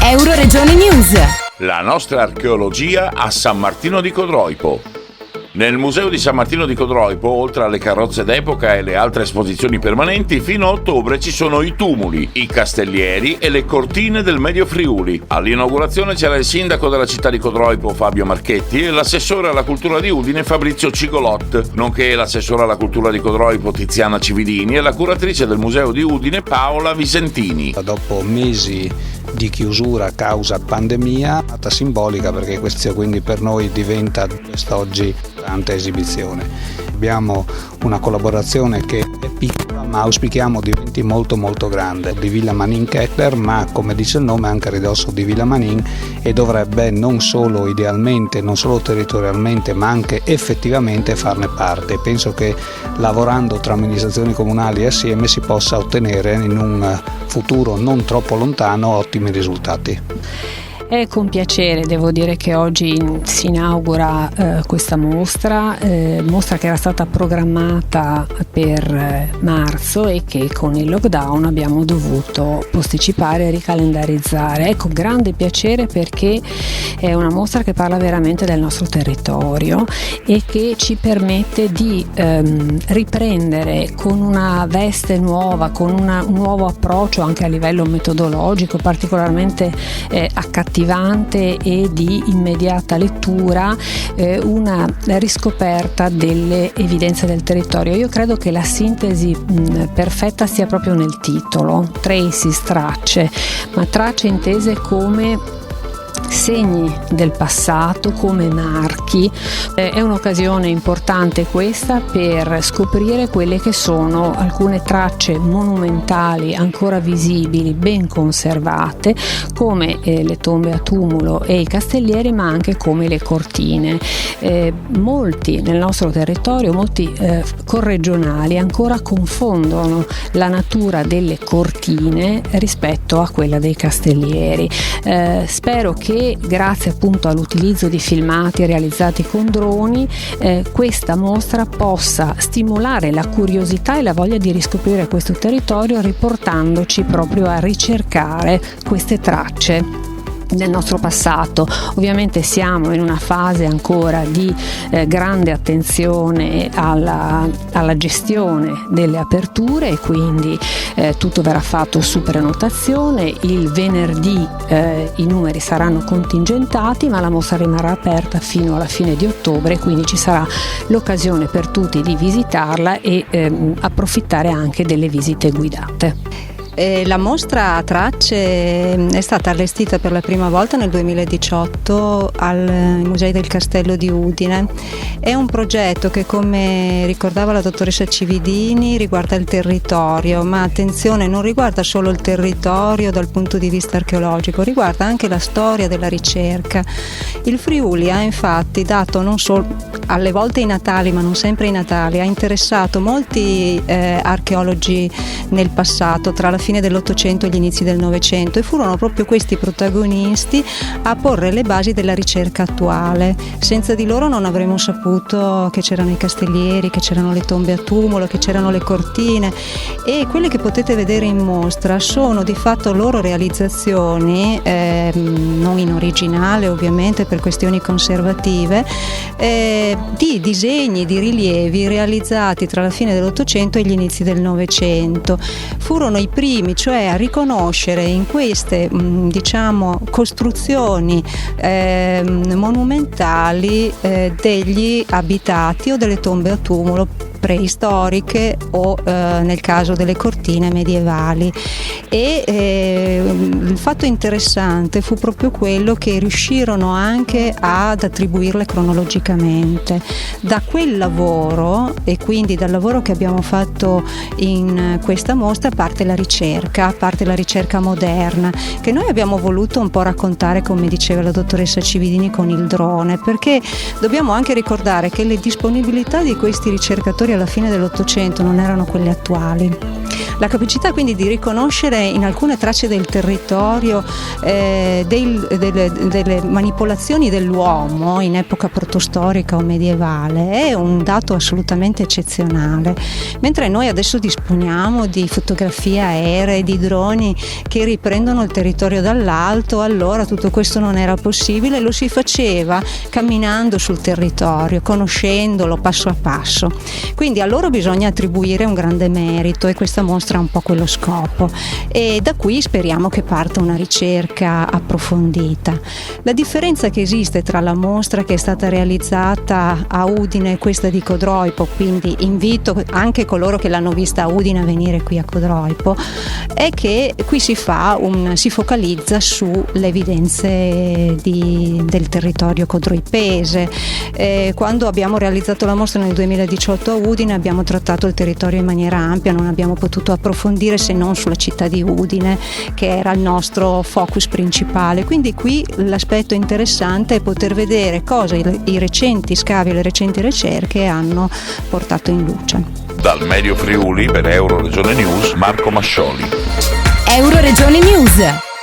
Euroregione News. La nostra archeologia a San Martino di Codroipo. Nel Museo di San Martino di Codroipo, oltre alle carrozze d'epoca e le altre esposizioni permanenti, fino a ottobre ci sono i tumuli, i castellieri e le cortine del Medio Friuli. All'inaugurazione c'era il sindaco della città di Codroipo, Fabio Marchetti, e l'assessore alla cultura di Udine, Fabrizio Cigolot, nonché l'assessore alla cultura di Codroipo, Tiziana Cividini, e la curatrice del Museo di Udine, Paola Visentini. Dopo mesi di chiusura a causa pandemia, data simbolica perché questo quindi per noi diventa quest'oggi tanta esibizione. Abbiamo una collaborazione che è piccola ma auspichiamo diventi molto molto grande, di Villa Manin Kettler, ma come dice il nome anche a ridosso di Villa Manin, e dovrebbe non solo idealmente, non solo territorialmente ma anche effettivamente farne parte. Penso che lavorando tra amministrazioni comunali assieme si possa ottenere in un futuro non troppo lontano ottimi risultati. È con piacere, devo dire, che oggi si inaugura questa mostra che era stata programmata per marzo e che con il lockdown abbiamo dovuto posticipare e ricalendarizzare. È con grande piacere perché è una mostra che parla veramente del nostro territorio e che ci permette di riprendere con una veste nuova, con un nuovo approccio anche a livello metodologico particolarmente accattivante e di immediata lettura, una riscoperta delle evidenze del territorio. Io credo che la sintesi perfetta sia proprio nel titolo, traces, tracce, ma tracce intese come segni del passato, come marchi. È un'occasione importante questa per scoprire quelle che sono alcune tracce monumentali ancora visibili, ben conservate, come le tombe a tumulo e i castellieri, ma anche come le cortine. Molti nel nostro territorio, molti corregionali ancora confondono la natura delle cortine rispetto a quella dei castellieri. Spero che grazie appunto all'utilizzo di filmati realizzati con droni questa mostra possa stimolare la curiosità e la voglia di riscoprire questo territorio, riportandoci proprio a ricercare queste tracce del nostro passato. Ovviamente siamo in una fase ancora di grande attenzione alla gestione delle aperture e quindi tutto verrà fatto su prenotazione. Il venerdì i numeri saranno contingentati, ma la mostra rimarrà aperta fino alla fine di ottobre, quindi ci sarà l'occasione per tutti di visitarla e approfittare anche delle visite guidate. La mostra a tracce è stata allestita per la prima volta nel 2018 al Museo del Castello di Udine. È un progetto che, come ricordava la dottoressa Cividini, riguarda il territorio, ma attenzione, non riguarda solo il territorio dal punto di vista archeologico, riguarda anche la storia della ricerca. Il Friuli ha infatti dato, non solo alle volte i natali, ma non sempre i natali, ha interessato molti archeologi nel passato, tra la fine dell'Ottocento e gli inizi del Novecento, e furono proprio questi protagonisti a porre le basi della ricerca attuale. Senza di loro non avremmo saputo che c'erano i castellieri, che c'erano le tombe a tumulo, che c'erano le cortine, e quelle che potete vedere in mostra sono di fatto loro realizzazioni, non in originale ovviamente per questioni conservative, di disegni, di rilievi realizzati tra la fine dell'Ottocento e gli inizi del Novecento. Furono i primi, cioè a riconoscere in queste costruzioni monumentali degli abitati o delle tombe a tumulo preistoriche o nel caso delle cortine medievali. E il fatto interessante fu proprio quello che riuscirono anche ad attribuirle cronologicamente. Da quel lavoro, e quindi dal lavoro che abbiamo fatto in questa mostra, parte la ricerca moderna, che noi abbiamo voluto un po' raccontare, come diceva la dottoressa Cividini, con il drone, perché dobbiamo anche ricordare che le disponibilità di questi ricercatori alla fine dell'Ottocento non erano quelle attuali. La capacità quindi di riconoscere in alcune tracce del territorio delle manipolazioni dell'uomo in epoca protostorica o medievale è un dato assolutamente eccezionale, mentre noi adesso disponiamo di fotografie aeree, di droni che riprendono il territorio dall'alto. Allora tutto questo non era possibile, lo si faceva camminando sul territorio, conoscendolo passo a passo. Quindi a loro bisogna attribuire un grande merito, e questa mostra ha un po' quello scopo, e da qui speriamo che parta una ricerca approfondita. La differenza che esiste tra la mostra che è stata realizzata a Udine e questa di Codroipo, quindi invito anche coloro che l'hanno vista a Udine a venire qui a Codroipo, è che qui si focalizza sulle evidenze del territorio codroipese. Quando abbiamo realizzato la mostra nel 2018 a Udine abbiamo trattato il territorio in maniera ampia, non abbiamo potuto approfondire se non sulla città di Udine, che era il nostro focus principale. Quindi qui l'aspetto interessante è poter vedere cosa i recenti scavi e le recenti ricerche hanno portato in luce. Dal Medio Friuli per Euroregione News, Marco Mascioli. Euroregione News.